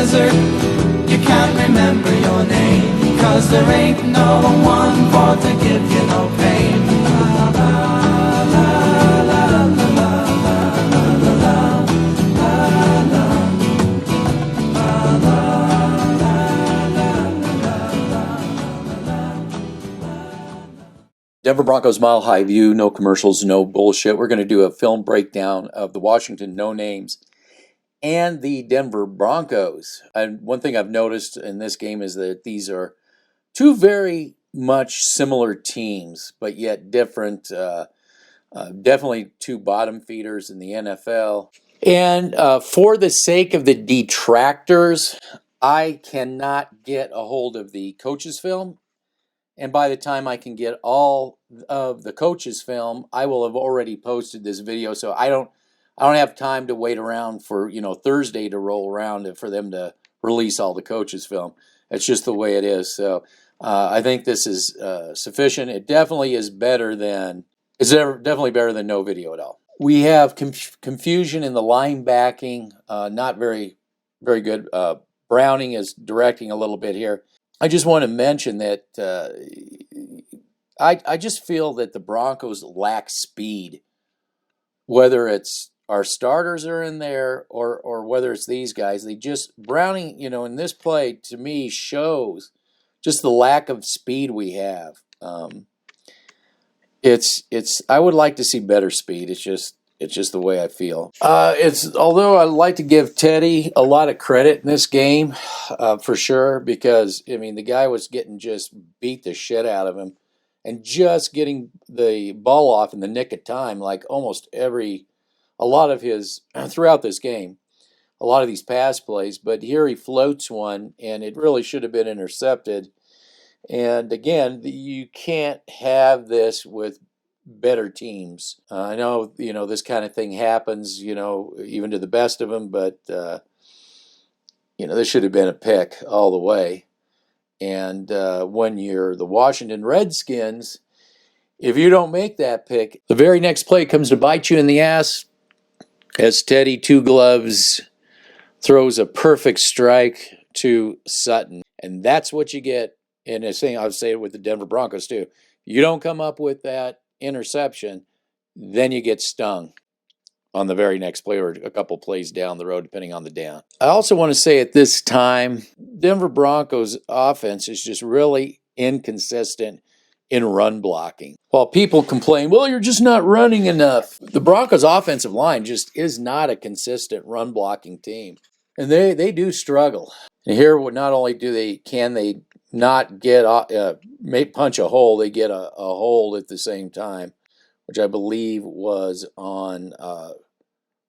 desert, you can't remember your name, 'cause there ain't no one for to give you no pain. La, la, la, la, la, la, Denver Broncos Mile High View, no commercials, no bullshit. We're going to do a film breakdown of the Washington No Names and the Denver Broncos. And one thing I've noticed in this game is that these are two very much similar teams, but yet different. Definitely two bottom feeders in the NFL. And for the sake of the detractors, I cannot get a hold of the coach's film. And by the time I can get all of the coaches' film, I will have already posted this video. So I don't have time to wait around for Thursday to roll around for them to release all the coaches' film. It's just the way it is. So I think this is sufficient. It definitely is better than definitely better than no video at all. We have confusion in the linebacking. Not very very good. Browning is directing a little bit here. I just want to mention that I just feel that the Broncos lack speed, whether it's our starters are in there or whether it's these guys. Browning, in this play to me shows just the lack of speed we have. I would like to see better speed. It's just the way I feel. Although I like to give Teddy a lot of credit in this game, for sure, because the guy was getting just beat the shit out of him, and just getting the ball off in the nick of time, like a lot of his throughout this game, a lot of these pass plays. But here he floats one, and it really should have been intercepted. And again, you can't have this with better teams. I know, this kind of thing happens, even to the best of them, but, this should have been a pick all the way. And when you're the Washington Redskins, if you don't make that pick, the very next play comes to bite you in the ass as Teddy Two Gloves throws a perfect strike to Sutton. And that's what you get. And I would say it with the Denver Broncos too. You don't come up with that interception, then you get stung on the very next play or a couple plays down the road, depending on the down. I also want to say at this time, Denver Broncos offense is just really inconsistent in run blocking. While people complain, well, you're just not running enough. The Broncos offensive line just is not a consistent run blocking team. And they do struggle. And here, not only can they not get punch a hole, they get a hold at the same time, which I believe was on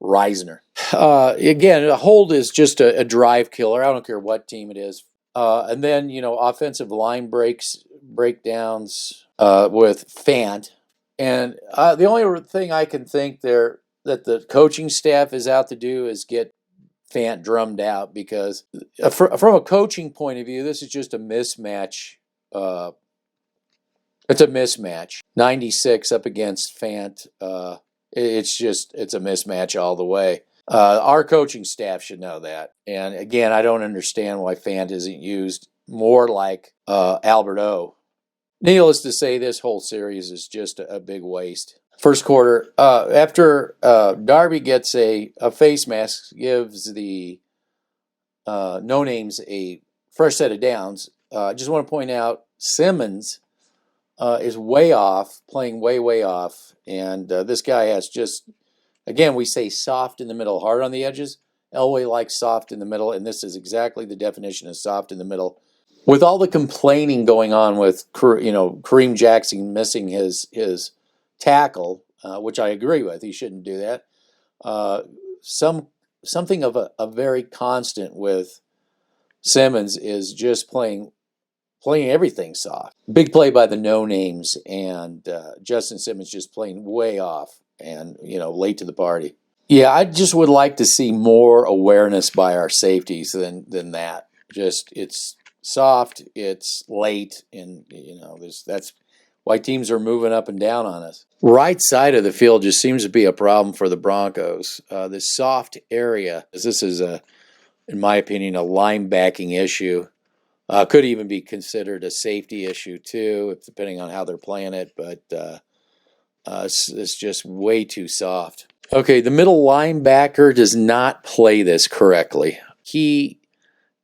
Reisner. Again, a hold is just a drive killer. I don't care what team it is. And then offensive line breakdowns with Fant, and the only thing I can think there that the coaching staff is out to do is get Fant drummed out, because from a coaching point of view, this is just a mismatch. It's a mismatch. 96 up against Fant. It's a mismatch all the way. Our coaching staff should know that. And again, I don't understand why Fant isn't used more like Albert O. Needless to say, this whole series is just a big waste. First quarter, after Darby gets a face mask, gives the No Names a fresh set of downs. I just want to point out Simmons is way off, playing way off. And this guy has just, again, we say soft in the middle, hard on the edges. Elway likes soft in the middle, and this is exactly the definition of soft in the middle. With all the complaining going on with Kareem Jackson missing his tackle, which I agree with, he shouldn't do that. Something of a very constant with Simmons is just playing everything soft. Big play by the No Names, and Justin Simmons just playing way off and late to the party. Yeah, I just would like to see more awareness by our safeties than that. Just it's soft, it's late, and that's why teams are moving up and down on us. Right side of the field just seems to be a problem for the Broncos. This soft area, this is a in my opinion, a linebacking issue. Could even be considered a safety issue too, depending on how they're playing it. But it's just way too soft. Okay, the middle linebacker does not play this correctly. He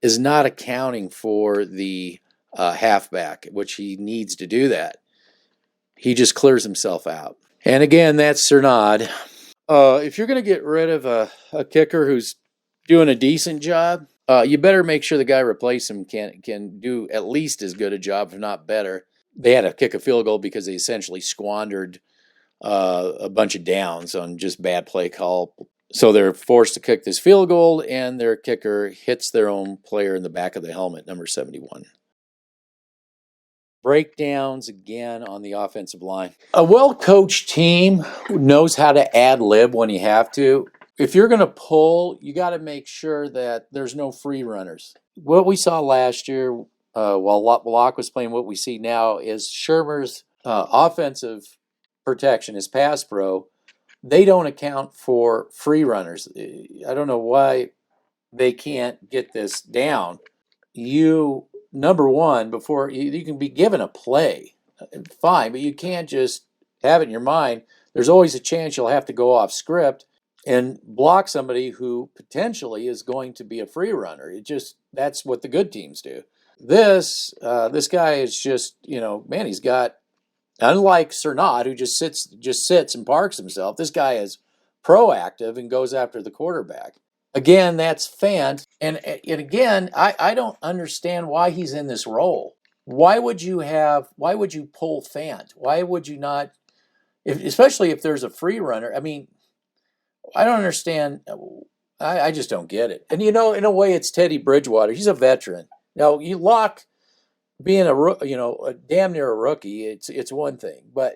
is not accounting for the halfback, which he needs to do that. He just clears himself out. And again, that's Cernod. If you're going to get rid of a kicker who's doing a decent job, you better make sure the guy replacing him can do at least as good a job, if not better. They had to kick a field goal because they essentially squandered a bunch of downs on just bad play call. So they're forced to kick this field goal, and their kicker hits their own player in the back of the helmet, number 71. Breakdowns again on the offensive line. A well-coached team knows how to ad-lib when you have to. If you're going to pull, you got to make sure that there's no free runners. What we saw last year while Locke was playing, what we see now is Shermer's offensive protection, his pass pro, they don't account for free runners. I don't know why they can't get this down. Number one, before you can be given a play, fine, but you can't just have it in your mind. There's always a chance you'll have to go off script and block somebody who potentially is going to be a free runner. That's what the good teams do. This guy is just, man, he's got, unlike Cernod, who just sits and parks himself, this guy is proactive and goes after the quarterback. Again, that's Fant. And again, I don't understand why he's in this role. Why would you pull Fant? Why would you not, especially if there's a free runner? I mean, I don't understand. I just don't get it. And, in a way, it's Teddy Bridgewater. He's a veteran. Now, you Locke being a damn near a rookie, it's one thing. But,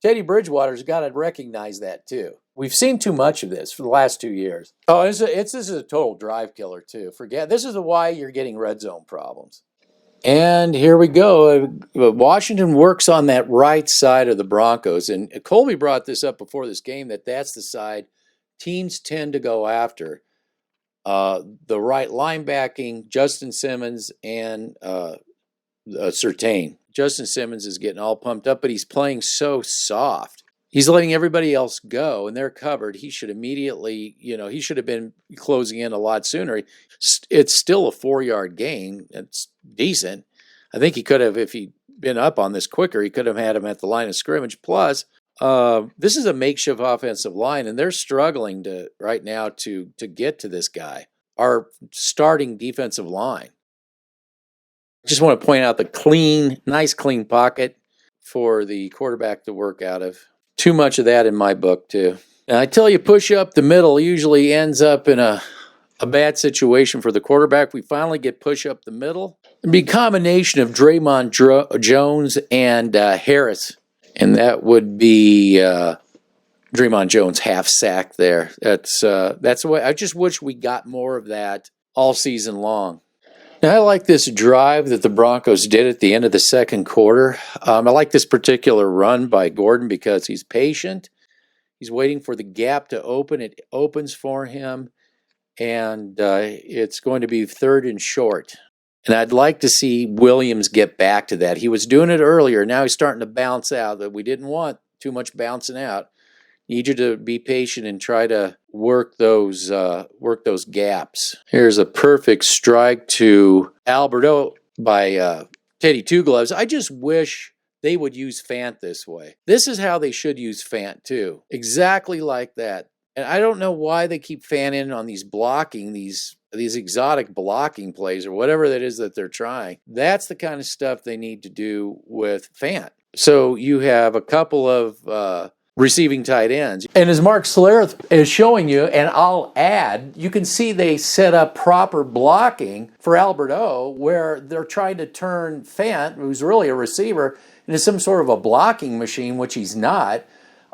Teddy Bridgewater's got to recognize that too. We've seen too much of this for the last 2 years. Oh, this is a total drive killer too. This is why you're getting red zone problems. And here we go. Washington works on that right side of the Broncos. And Colby brought this up before this game, that's the side teams tend to go after. The right linebacking, Justin Simmons and Surtain. Justin Simmons is getting all pumped up, but he's playing so soft. He's letting everybody else go, and they're covered. He should immediately, he should have been closing in a lot sooner. It's still a 4-yard gain. It's decent. I think he could have, if he'd been up on this quicker, he could have had him at the line of scrimmage. Plus, this is a makeshift offensive line, and they're struggling right now to get to this guy, our starting defensive line. I just want to point out the nice clean pocket for the quarterback to work out of. Too much of that in my book, too. And I tell you, push up the middle usually ends up in a bad situation for the quarterback. We finally get push up the middle. It'd be a combination of Draymond Jones and Harris. And that would be Draymond Jones half sack there. That's the way. I just wish we got more of that all season long. Now, I like this drive that the Broncos did at the end of the second quarter. I like this particular run by Gordon because he's patient. He's waiting for the gap to open. It opens for him, and it's going to be 3rd and short. And I'd like to see Williams get back to that. He was doing it earlier. Now he's starting to bounce out. But we didn't want too much bouncing out. Need you to be patient and try to work those gaps. Here's a perfect strike to Alberto by Teddy Two Gloves. I just wish they would use Fant this way. This is how they should use Fant too. Exactly like that. And I don't know why they keep Fant in on these exotic blocking plays or whatever that is that they're trying. That's the kind of stuff they need to do with Fant. So you have a couple of receiving tight ends. And as Mark Schlereth is showing you, and I'll add, you can see they set up proper blocking for Alberto where they're trying to turn Fant, who's really a receiver, into some sort of a blocking machine, which he's not.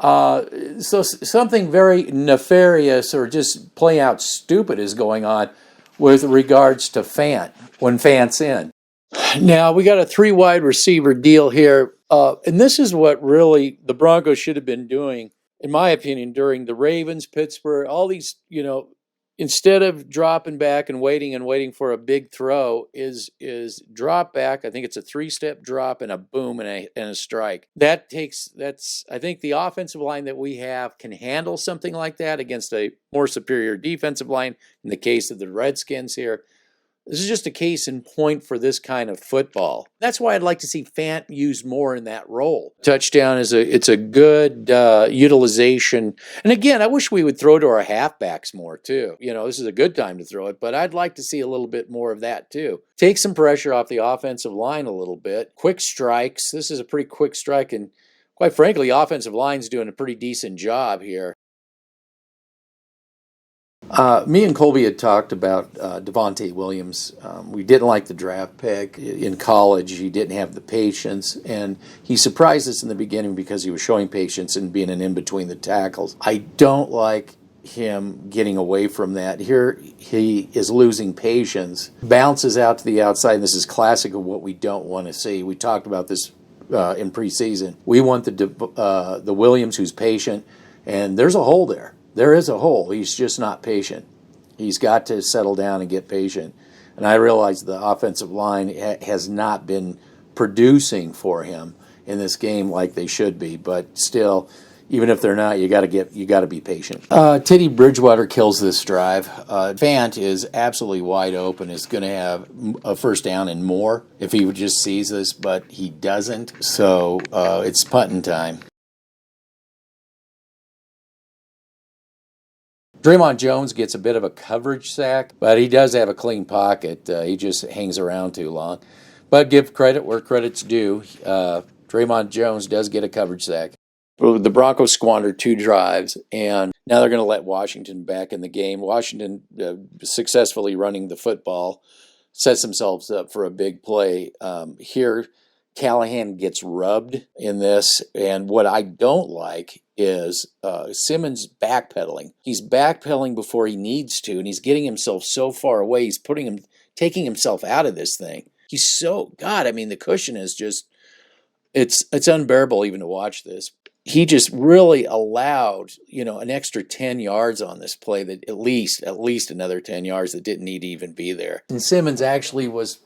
So something very nefarious or just plain out stupid is going on with regards to Fant when Fant's in. Now, we got a 3 wide receiver deal here. And this is what really the Broncos should have been doing, in my opinion, during the Ravens, Pittsburgh, all these, instead of dropping back and waiting for a big throw, is drop back. I think it's a 3-step drop and a boom and a strike. I think the offensive line that we have can handle something like that against a more superior defensive line. In the case of the Redskins here, this is just a case in point for this kind of football. That's why I'd like to see Fant used more in that role. Touchdown it's a good utilization. And again, I wish we would throw to our halfbacks more too. This is a good time to throw it, but I'd like to see a little bit more of that too. Take some pressure off the offensive line a little bit. Quick strikes. This is a pretty quick strike, and quite frankly, offensive line's doing a pretty decent job here. Me and Colby had talked about Devontae Williams. We didn't like the draft pick. In college, he didn't have the patience, and he surprised us in the beginning because he was showing patience and being an in-between the tackles. I don't like him getting away from that. Here he is losing patience, bounces out to the outside, and this is classic of what we don't want to see. We talked about this in preseason. We want the Williams who's patient, and there's a hole there. There is a hole. He's just not patient. He's got to settle down and get patient. And I realize the offensive line has not been producing for him in this game like they should be. But still, even if they're not, you got to be patient. Teddy Bridgewater kills this drive. Fant is absolutely wide open. Is going to have a first down and more if he just sees this, but he doesn't. So it's punting time. Draymond Jones gets a bit of a coverage sack, but he does have a clean pocket. He just hangs around too long. But give credit where credit's due. Draymond Jones does get a coverage sack. The Broncos squandered 2 drives, and now they're going to let Washington back in the game. Washington successfully running the football sets themselves up for a big play. Here, Callahan gets rubbed in this, and what I don't like is Simmons backpedaling. He's backpedaling before he needs to, and he's getting himself so far away. He's taking himself out of this thing. The cushion is just, it's unbearable even to watch this. He just really allowed, an extra 10 yards on this play, that at least another 10 yards that didn't need to even be there. And Simmons actually was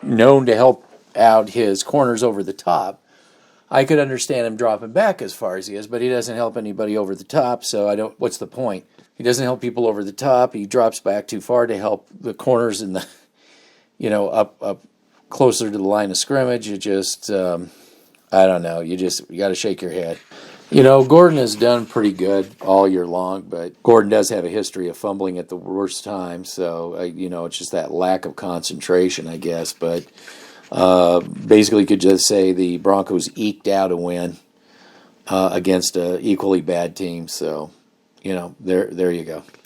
known to help out his corners over the top. I could understand him dropping back as far as he is, but he doesn't help anybody over the top, so what's the point? He doesn't help people over the top. He drops back too far to help the corners in the, up closer to the line of scrimmage. You just, I don't know. You got to shake your head. Gordon has done pretty good all year long, but Gordon does have a history of fumbling at the worst time, so, it's just that lack of concentration, I guess, but basically could just say the Broncos eked out a win against an equally bad team. So, there you go.